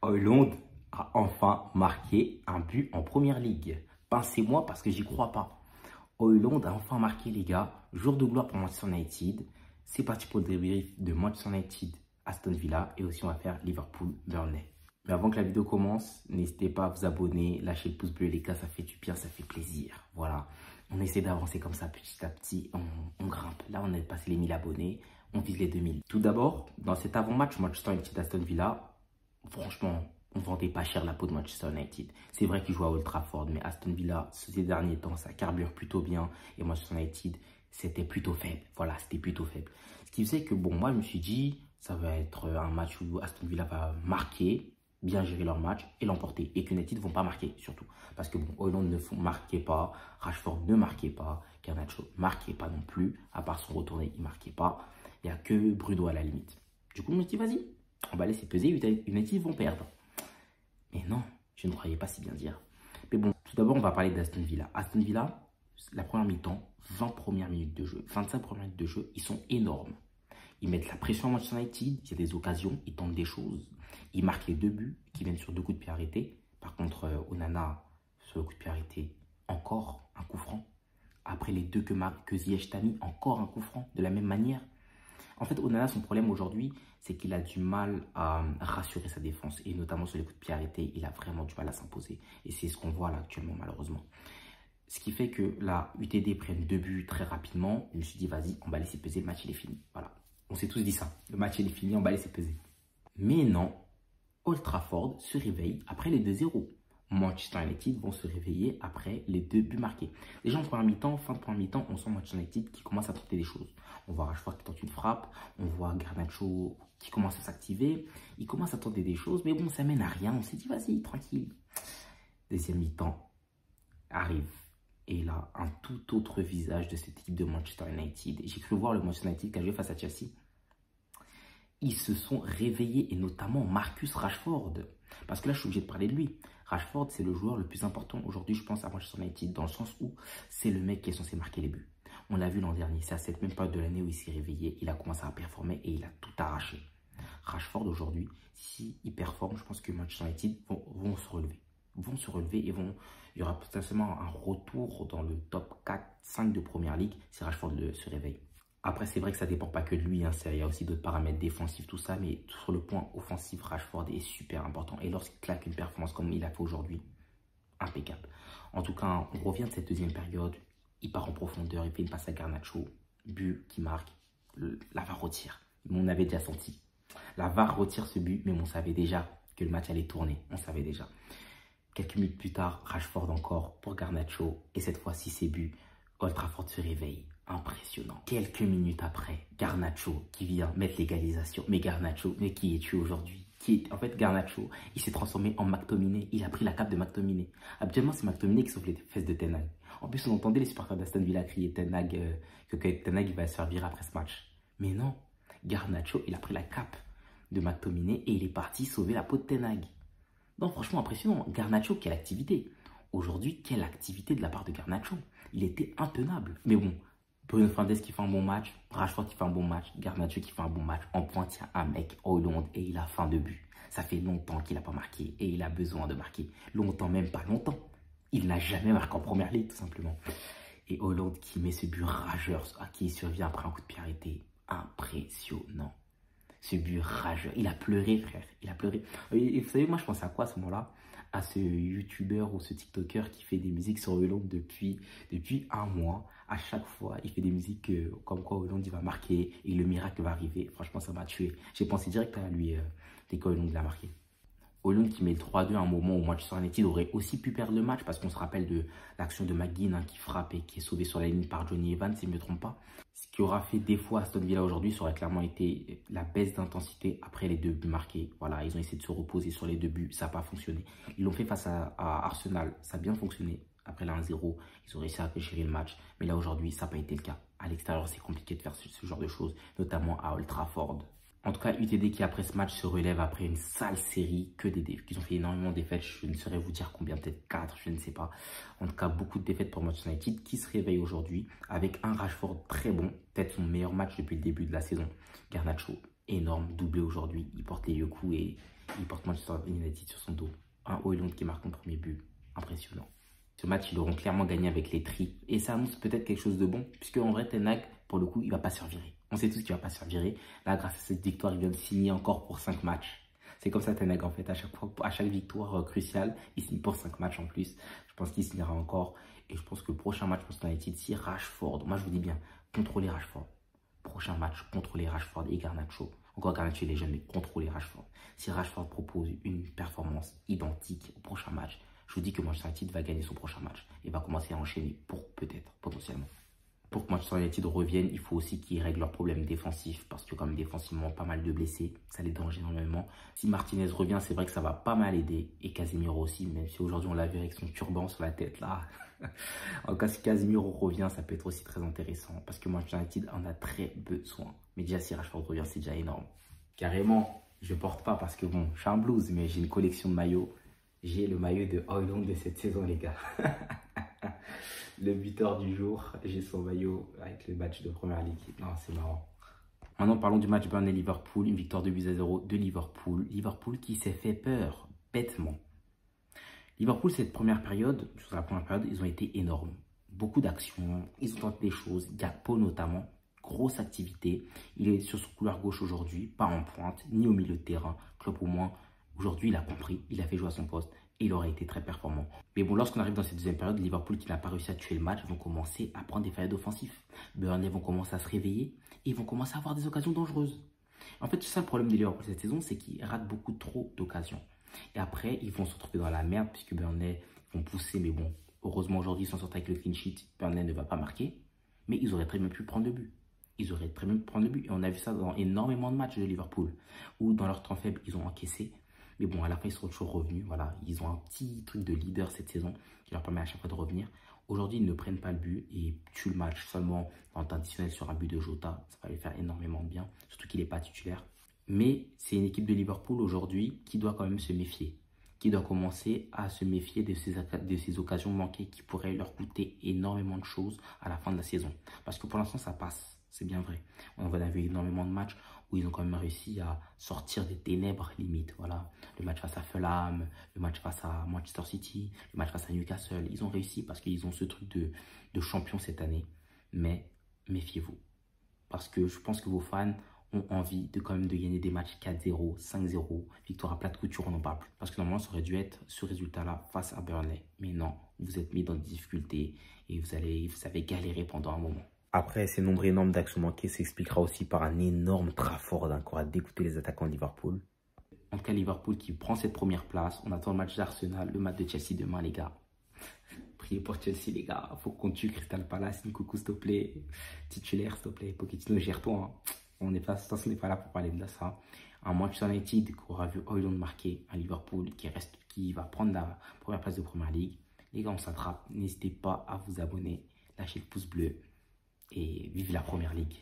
Højlund a enfin marqué un but en première ligue. Pincez-moi parce que j'y crois pas. Højlund a enfin marqué, les gars. Jour de gloire pour Manchester United. C'est parti pour le débrief de Manchester United, Aston Villa. Et aussi, on va faire Liverpool-Burnley. Mais avant que la vidéo commence, n'hésitez pas à vous abonner, lâcher le pouce bleu, les gars. Ça fait du bien, ça fait plaisir. Voilà. On essaie d'avancer comme ça petit à petit. On grimpe. Là, on est passé les 1000 abonnés. On vise les 2000. Tout d'abord, dans cet avant-match Manchester United-Aston Villa, franchement, on ne vendait pas cher la peau de Manchester United. C'est vrai qu'ils jouent à Old Trafford, mais Aston Villa, ces derniers temps, ça carbure plutôt bien. Et Manchester United, c'était plutôt faible. Voilà, c'était plutôt faible. Ce qui faisait que, bon, moi, je me suis dit, ça va être un match où Aston Villa va marquer, bien gérer leur match et l'emporter. Et que United ne vont pas marquer, surtout. Parce que, bon, Højlund ne marquait pas, Rashford ne marquait pas, Garnacho ne marquait pas non plus. À part son retourné, il ne marquait pas. Il n'y a que Bruno à la limite. Du coup, je me suis dit, vas-y, on va laisser peser, United vont perdre. Mais non, je ne croyais pas si bien dire. Mais bon, tout d'abord, on va parler d'Aston Villa. Aston Villa, la première mi-temps, 20 premières minutes de jeu, 25 premières minutes de jeu, ils sont énormes. Ils mettent la pression à Manchester United, il y a des occasions, ils tentent des choses. Ils marquent les 2 buts qui viennent sur 2 coups de pied arrêtés. Par contre, Onana, sur le coup de pied arrêté, encore un coup franc. Après les 2 que Ziyech a mis, encore un coup franc, de la même manière. En fait, Onana, son problème aujourd'hui, c'est qu'il a du mal à rassurer sa défense. Et notamment sur les coups de pied arrêtés, il a vraiment du mal à s'imposer. Et c'est ce qu'on voit là actuellement, malheureusement. Ce qui fait que la UTD prenne 2 buts très rapidement. Je me suis dit, vas-y, on va laisser peser, le match il est fini. Voilà. On s'est tous dit ça. Le match il est fini, on va laisser peser. Mais non, Old Trafford se réveille après les 2-0. Manchester United vont se réveiller après les 2 buts marqués. Déjà en première mi-temps, fin de première mi-temps, on sent Manchester United qui commence à tenter des choses. On voit Rashford qui tente une frappe, on voit Garnacho qui commence à s'activer. Il commence à tenter des choses, mais bon, ça mène à rien. On s'est dit, vas-y, tranquille. Deuxième mi-temps arrive. Et là, un tout autre visage de cette équipe de Manchester United. J'ai cru voir le Manchester United qui a joué face à Chelsea. Ils se sont réveillés, et notamment Marcus Rashford. Parce que là, je suis obligé de parler de lui. Rashford, c'est le joueur le plus important aujourd'hui, je pense, à Manchester United, dans le sens où c'est le mec qui est censé marquer les buts. On l'a vu l'an dernier, c'est à cette même période de l'année où il s'est réveillé, il a commencé à performer et il a tout arraché. Rashford, aujourd'hui, s'il performe, je pense que Manchester United vont se relever. Vont se relever et il y aura potentiellement un retour dans le top 4-5 de Première Ligue si Rashford se réveille. Après, c'est vrai que ça ne dépend pas que de lui, hein. Il y a aussi d'autres paramètres défensifs, tout ça. Mais sur le point offensif, Rashford est super important. Et lorsqu'il claque une performance comme il a fait aujourd'hui, impeccable. En tout cas, on revient de cette deuxième période. Il part en profondeur, il fait une passe à Garnacho. But qui marque. La VAR retire. On avait déjà senti. La VAR retire ce but, mais on savait déjà que le match allait tourner. On savait déjà. Quelques minutes plus tard, Rashford encore pour Garnacho. Et cette fois-ci, c'est but. Old Trafford se réveille. Impressionnant. Quelques minutes après, Garnacho qui vient mettre l'égalisation. Mais Garnacho, mais qui es-tu aujourd'hui? En fait, Garnacho, il s'est transformé en McTominay. Il a pris la cape de McTominay. Habituellement, c'est McTominay qui sauve les fesses de Ten Hag. En plus, on entendait les supporters d'Aston Villa crier Ten Hag, que Ten Hag il va se faire virer après ce match. Mais non, Garnacho, il a pris la cape de McTominay et il est parti sauver la peau de Ten Hag. Non, franchement, impressionnant. Garnacho, quelle activité. Aujourd'hui, quelle activité de la part de Garnacho. Il était intenable. Mais bon, Bruno Fernandes qui fait un bon match, Rashford qui fait un bon match, Garnacho qui fait un bon match. En pointe, il y a un mec, Højlund, et il a faim de but. Ça fait longtemps qu'il n'a pas marqué et il a besoin de marquer. Longtemps, même pas longtemps. Il n'a jamais marqué en première ligue, tout simplement. Et Højlund qui met ce but rageur, à qui il survient après un coup de pied arrêté. Impressionnant. Ce but rageur. Il a pleuré, frère. Il a pleuré. Et vous savez, moi, je pensais à quoi à ce moment-là? À ce youtubeur ou ce tiktoker qui fait des musiques sur Højlund depuis un mois. À chaque fois, il fait des musiques comme quoi Højlund il va marquer et le miracle va arriver. Franchement, ça m'a tué. J'ai pensé direct à lui dès que Højlund l'a marqué. Højlund qui met le 3-2 à un moment où Manchester United aurait aussi pu perdre le match parce qu'on se rappelle de l'action de McGinn qui frappe et qui est sauvé sur la ligne par Johnny Evans, si je ne me trompe pas. Ce qui aura fait défaut à Aston Villa aujourd'hui, ça aurait clairement été la baisse d'intensité après les 2 buts marqués. Voilà, ils ont essayé de se reposer sur les 2 buts, ça n'a pas fonctionné. Ils l'ont fait face à Arsenal, ça a bien fonctionné. Après la 1-0, ils ont réussi à gérer le match. Mais là aujourd'hui, ça n'a pas été le cas. À l'extérieur, c'est compliqué de faire ce genre de choses, notamment à Old Trafford. En tout cas, UTD qui après ce match se relève après une sale série, que des défaites. Ils ont fait énormément de défaites, je ne saurais vous dire combien, peut-être 4, je ne sais pas. En tout cas, beaucoup de défaites pour Manchester United qui se réveille aujourd'hui avec un Rashford très bon, peut-être son meilleur match depuis le début de la saison. Garnacho, énorme, doublé aujourd'hui, il porte les vieux coups et Il porte Manchester United sur son dos. Un Højlund qui marque un premier but. Impressionnant. Ce match, ils l'auront clairement gagné avec les tri. Et ça annonce peut-être quelque chose de bon. Puisque en vrai, Ten Hag, pour le coup, il ne va pas se faire virer. On sait tous qu'il ne va pas se faire virer. Là, grâce à cette victoire, il vient de signer encore pour 5 matchs. C'est comme ça Ten Hag en fait. À chaque victoire cruciale, il signe pour 5 matchs en plus. Je pense qu'il signera encore. Et je pense que le prochain match pour United, si Rashford, moi je vous dis bien, contrôlez Rashford. Prochain match, contrôlez Rashford et Garnacho. Encore Garnacho, il est jeune, mais contrôlez Rashford. Si Rashford propose une performance identique au prochain match, je vous dis que Manchester United va gagner son prochain match et va commencer à enchaîner pour peut-être, potentiellement. Pour que Manchester United revienne, il faut aussi qu'ils règlent leurs problèmes défensifs parce que comme défensivement, pas mal de blessés, ça les dérange énormément. Si Martinez revient, c'est vrai que ça va pas mal aider et Casemiro aussi, même si aujourd'hui on l'a vu avec son turban sur la tête là. En cas si Casemiro revient, ça peut être aussi très intéressant parce que Manchester United en a très besoin. Mais déjà si Rashford revient, c'est déjà énorme. Carrément, je porte pas parce que bon, je suis un blues, mais j'ai une collection de maillots. J'ai le maillot de Højlund de cette saison les gars. Le buteur du jour, j'ai son maillot avec le match de première ligue. Non, c'est marrant. Maintenant, parlons du match Burnley-Liverpool. Une victoire de 2-0 de Liverpool. Liverpool qui s'est fait peur, bêtement. Liverpool, cette première période, sur la première période, ils ont été énormes. Beaucoup d'actions, ils ont tenté des choses. Gakpo notamment, grosse activité. Il est sur son couloir gauche aujourd'hui, pas en pointe, ni au milieu de terrain. Klopp au moins, aujourd'hui, il a compris, il a fait jouer à son poste. Et il aurait été très performant. Mais bon, lorsqu'on arrive dans cette deuxième période, Liverpool qui n'a pas réussi à tuer le match vont commencer à prendre des périodes offensives. Burnley vont commencer à se réveiller et ils vont commencer à avoir des occasions dangereuses. En fait, c'est ça le problème de Liverpool cette saison, c'est qu'ils ratent beaucoup trop d'occasions. Et après, ils vont se retrouver dans la merde puisque Burnley vont pousser. Mais bon, heureusement aujourd'hui, ils s'en sortent avec le clean sheet. Burnley ne va pas marquer. Mais ils auraient très bien pu prendre le but. Ils auraient très bien pu prendre le but. Et on a vu ça dans énormément de matchs de Liverpool où dans leur temps faible, ils ont encaissé. Mais bon, à la fin, ils sont toujours revenus. Voilà, ils ont un petit truc de leader cette saison qui leur permet à chaque fois de revenir. Aujourd'hui, ils ne prennent pas le but et tuent le match seulement en temps additionnel sur un but de Jota. Ça va lui faire énormément de bien, surtout qu'il n'est pas titulaire. Mais c'est une équipe de Liverpool aujourd'hui qui doit quand même se méfier, qui doit commencer à se méfier de ces occasions manquées qui pourraient leur coûter énormément de choses à la fin de la saison. Parce que pour l'instant, ça passe, c'est bien vrai. On a vu énormément de matchs où ils ont quand même réussi à sortir des ténèbres limite. Voilà, le match face à Fulham, le match face à Manchester City, le match face à Newcastle. Ils ont réussi parce qu'ils ont ce truc de champion cette année. Mais méfiez-vous. Parce que je pense que vos fans ont envie de quand même de gagner des matchs 4-0, 5-0, victoire à plat de couture, on n'en parle plus. Parce que normalement, ça aurait dû être ce résultat-là face à Burnley. Mais non, vous êtes mis dans des difficultés et vous avez galéré pendant un moment. Après, ces nombres énormes d'actions manquées s'expliquera aussi par un énorme Trafford encore à dégoûter les attaquants de Liverpool. En tout cas, Liverpool qui prend cette première place. On attend le match d'Arsenal, le match de Chelsea demain, les gars. Priez pour Chelsea, les gars. Faut qu'on tue Crystal Palace. Nkunku, s'il te plaît. Titulaire, s'il te plaît. Pochettino, gère-toi. Hein. On n'est pas là pour parler de ça. Un Manchester United qui aura vu Højlund marquer à Liverpool, qui va prendre la première place de Première Ligue. Les gars, on s'attrape. N'hésitez pas à vous abonner. Lâchez le pouce bleu. Et vive la Première Ligue.